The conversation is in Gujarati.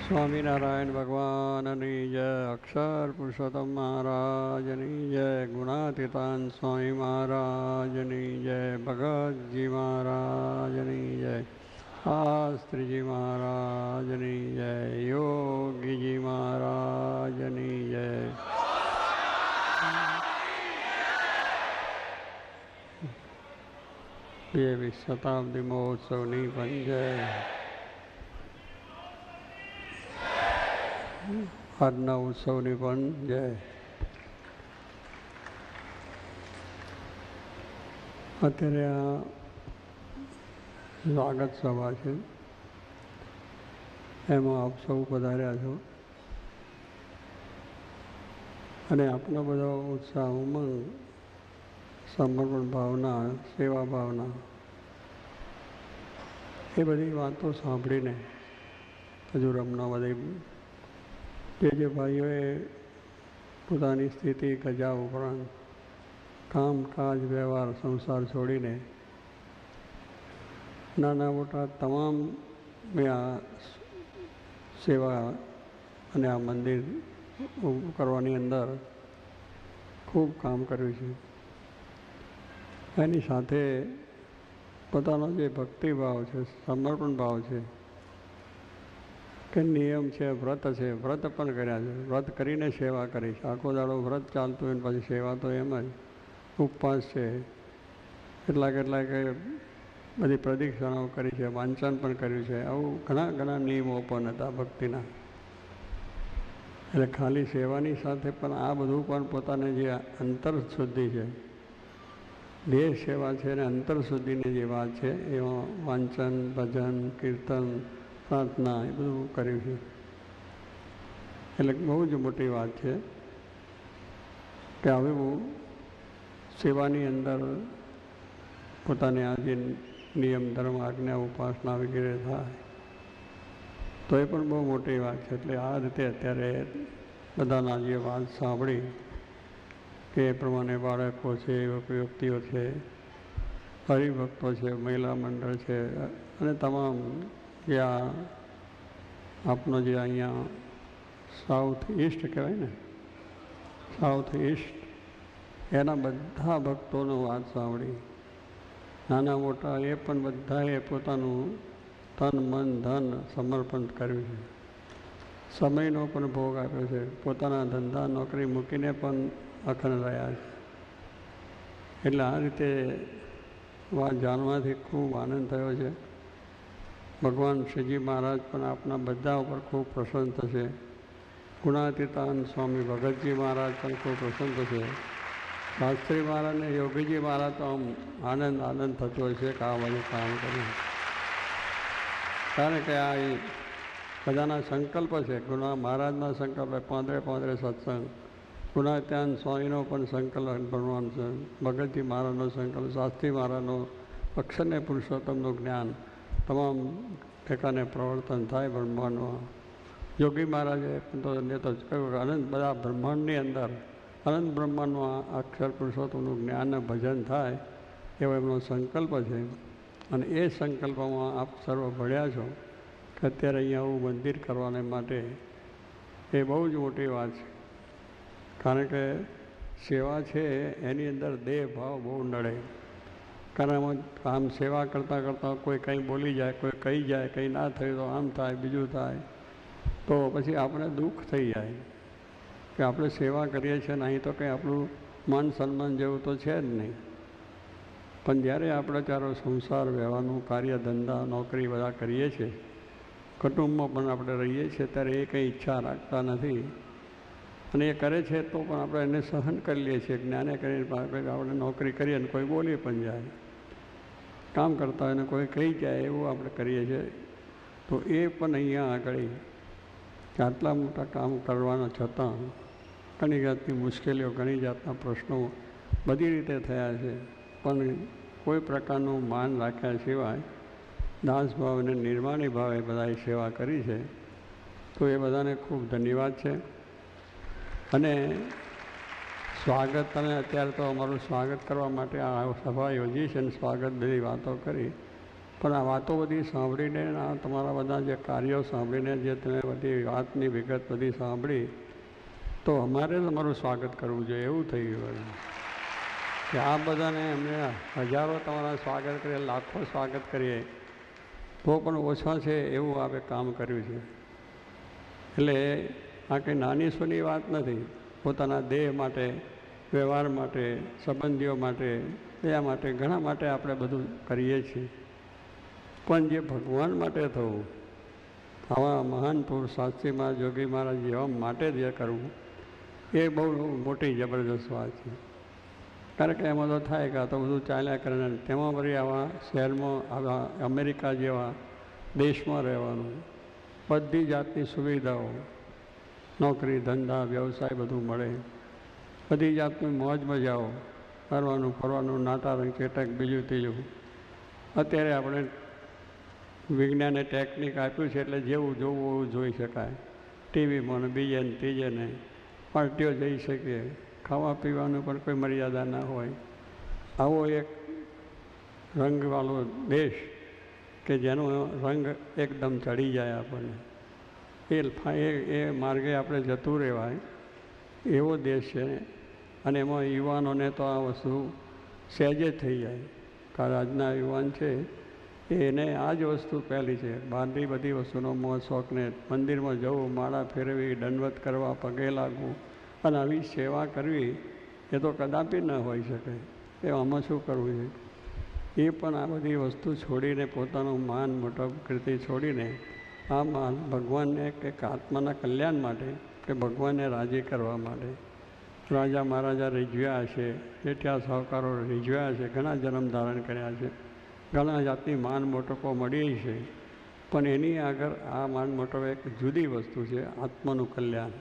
સ્વામિનારાયણ ભગવાનની જય, અક્ષર પુરુષોત્તમ મહારાજની જય, ગુણાતીતાન સ્વામી મહારાજની જય, ભગતજી મહારાજની જય, શાસ્ત્રીજી મહારાજની જય, યોગીજી મહારાજની જય. 22મી શતાબ્દી મહોત્સવની પણ જય. આજના ઉત્સવની પણ જય. અત્યારે આ સ્વાગત સભા છે, એમાં આપ સૌ પધાર્યા છો અને આપનો બધો ઉત્સાહ, ઉમંગ, સમર્પણ ભાવના, સેવા ભાવના એ બધી વાતો સાંભળીને હજુ રમના બધી જે ભાઈઓએ પોતાની સ્થિતિ ગજા ઉપરાંત કામકાજ વ્યવહાર સંસાર છોડીને નાના મોટા તમામ આ સેવા અને આ મંદિર કરવાની અંદર ખૂબ કામ કર્યું છે. એની સાથે પોતાનો જે ભક્તિભાવ છે, સમર્પણ ભાવ છે કે નિયમ છે, વ્રત છે, વ્રત પણ કર્યા છે, વ્રત કરીને સેવા કરી છે. આખો દાડો વ્રત ચાલતું હોય ને પછી સેવા તો એમ જ. ઉપવાસ છે, કેટલાક બધી પ્રદક્ષિણાઓ કરી છે, વાંચન પણ કર્યું છે. આવું ઘણા નિયમો પણ હતા ભક્તિના. એટલે ખાલી સેવાની સાથે પણ આ બધું પણ પોતાને જે અંતર શુદ્ધિ છે, દેહ સેવા છે અને અંતર શુદ્ધિની જે વાત છે એમાં વાંચન, ભજન, કીર્તન, પ્રાર્થના એ બધું કર્યું છે. એટલે બહુ જ મોટી વાત છે કે હવે હું સેવાની અંદર પોતાને આ જે નિયમ, ધર્મ, આજ્ઞા, ઉપાસના વગેરે થાય તો એ પણ બહુ મોટી વાત છે. એટલે આ રીતે અત્યારે બધાના જે વાત સાંભળી કે એ પ્રમાણે બાળકો છે, વ્યક્તિઓ છે, હરિભક્તો છે, મહિલા મંડળ છે અને તમામ જે આપનો જે અહીંયા સાઉથ ઈસ્ટ કહેવાય ને, સાઉથ ઈસ્ટ, એના બધા ભક્તોનો વાત સાંભળી. નાના મોટા એ પણ બધાએ પોતાનું તન, મન, ધન સમર્પણ કર્યું છે. સમયનો પણ ભોગ આપ્યો છે. પોતાના ધંધા નોકરી મૂકીને પણ અખંડ રહ્યા છે. એટલે આ રીતે વાત જાણવાથી ખૂબ આનંદ થયો છે. ભગવાન શ્રીજી મહારાજ પણ આપના બધા ઉપર ખૂબ પ્રસન્ન થશે. ગુણાતીતાન સ્વામી ભગતજી મહારાજ પણ ખૂબ પ્રસન્ન થશે. શાસ્ત્રી મહારાજ અને યોગીજી મહારાજ તો આમ આનંદ થતો હોય છે કે આ બધું કામ કર્યું. કારણ કે આ બધાના સંકલ્પ છે. ગુણા મહારાજના સંકલ્પ, પાંદરે સત્સંગ, ગુણાતીતાન સ્વામીનો પણ સંકલ્પ ભગવાન છે, ભગતજી મહારાજનો સંકલ્પ, શાસ્ત્રી મહારાજનો અક્ષરને પુરુષોત્તમનું જ્ઞાન, તમામ ઠેકાને પ્રવર્તન થાય બ્રહ્માંડમાં. યોગી મહારાજે તો કહ્યું અનંત બધા બ્રહ્માંડની અંદર, અનંત બ્રહ્માંડમાં અક્ષર પુરુષોત્તમનું જ્ઞાન અને ભજન થાય એવો એમનો સંકલ્પ છે. અને એ સંકલ્પમાં આપ સર્વ ભળ્યા છો કે અત્યારે અહીંયા આવું મંદિર કરવાને માટે એ બહુ જ મોટી વાત છે. કારણ કે સેવા છે એની અંદર દેહ ભાવ બહુ નડે. કારણ આમ સેવા કરતાં કોઈ કંઈ બોલી જાય, કોઈ કહી જાય, કંઈ ના થયું તો આમ થાય, બીજું થાય, તો પછી આપણે દુઃખ થઈ જાય કે આપણે સેવા કરીએ છીએ ને અહીં તો કંઈ આપણું માન સન્માન જેવું તો છે જ નહીં. પણ જ્યારે આપણે ચારો સંસાર વ્યવહારનું કાર્ય, ધંધા, નોકરી બધા કરીએ છીએ, કુટુંબમાં પણ આપણે રહીએ છીએ, ત્યારે એ કંઈ ઈચ્છા રાખતા નથી અને એ કરે છે તો પણ આપણે એને સહન કરી લઈએ છીએ. જ્ઞાને કરીને આપણે નોકરી કરીએ ને કોઈ બોલી પણ જાય, કામ કરતા હોય ને કોઈ કહી જાય, એવું આપણે કરીએ છીએ. તો એ પણ અહીંયા આગળ આટલા મોટા કામ કરવાના છતાં ઘણી જાતની મુશ્કેલીઓ, ઘણી જાતના પ્રશ્નો બધી રીતે થયા છે. પણ કોઈ પ્રકારનું માન રાખ્યા સિવાય દાસભાવ અને નિર્માણી ભાવે બધાએ સેવા કરી છે. તો એ બધાને ખૂબ ધન્યવાદ છે. અને સ્વાગત, અને અત્યારે તો અમારું સ્વાગત કરવા માટે આ સભા યોજી છે અને સ્વાગત બધી વાતો કરી. પણ આ વાતો બધી સાંભળીને આ તમારા બધા જે કાર્યો સાંભળીને જે તમે બધી વાતની વિગત બધી સાંભળી તો અમારે તમારું સ્વાગત કરવું જોઈએ એવું થઈ ગયું કે આ બધાને અમને હજારો તમારા સ્વાગત કરીએ, લાખો સ્વાગત કરીએ તો પણ ઓછા છે એવું આપણે કામ કર્યું છે. એટલે આ કંઈ નાની સૂની વાત નથી. પોતાના દેહ માટે, વ્યવહાર માટે, સંબંધીઓ માટે, એ માટે ઘણા માટે આપણે બધું કરીએ છીએ. પણ જે ભગવાન માટે થવું, આવા મહાન પુરુષ શાસ્ત્રીમાં જોગી મહારાજ જેવા માટે જે કરવું એ બહુ મોટી જબરદસ્ત વાત છે. કારણ કે એમાં તો થાય કે આ તો બધું ચાલ્યા કરે ને તેમાં વળી આવા શહેરમાં, આવા અમેરિકા જેવા દેશમાં રહેવાનું, બધી જાતની સુવિધાઓ, નોકરી ધંધા વ્યવસાય બધું મળે, બધી જાતની મોજ મજાઓ, ફરવાનું ફરવાનું, નાટા રંગ ચેટક બીજું ત્રીજું. અત્યારે આપણે વિજ્ઞાને ટેકનિક આપ્યું છે એટલે જેવું જોવું એવું જોઈ શકાય. ટીવીમાં ને બીજે ને ત્રીજે ને પાર્ટીઓ જઈ શકીએ, ખાવા પીવાનું પણ કોઈ મર્યાદા ના હોય. આવો એક રંગવાળો દેશ કે જેનો રંગ એકદમ ચડી જાય આપણને, એ માર્ગે આપણે જતું રહેવાય એવો દેશ છે. અને એમાં યુવાનોને તો આ વસ્તુ સહેજે થઈ જાય. કારણ આજના યુવાન છે એને આ જ વસ્તુ પહેલી છે. બહારની બધી વસ્તુનો મોહ શોખને, મંદિરમાં જવું, માળા ફેરવી, દંડવત કરવા, પગે લાગવું અને આવી સેવા કરવી એ તો કદાપી ન હોઈ શકે. એ આમાં શું કરવું છે? એ પણ આ બધી વસ્તુ છોડીને, પોતાનું માન મોટપ કીર્તિ છોડીને આ માન ભગવાનને કે આત્માના કલ્યાણ માટે કે ભગવાનને રાજી કરવા માટે રાજા મહારાજા રીઝવ્યા છે, જેઠિયા સાહુકારો રીઝવ્યા છે, ઘણા જન્મ ધારણ કર્યા છે, ઘણા જાતની માન મોટપો મળી છે. પણ એની આગળ આ માન મોટપ એક જુદી વસ્તુ છે, આત્માનું કલ્યાણ.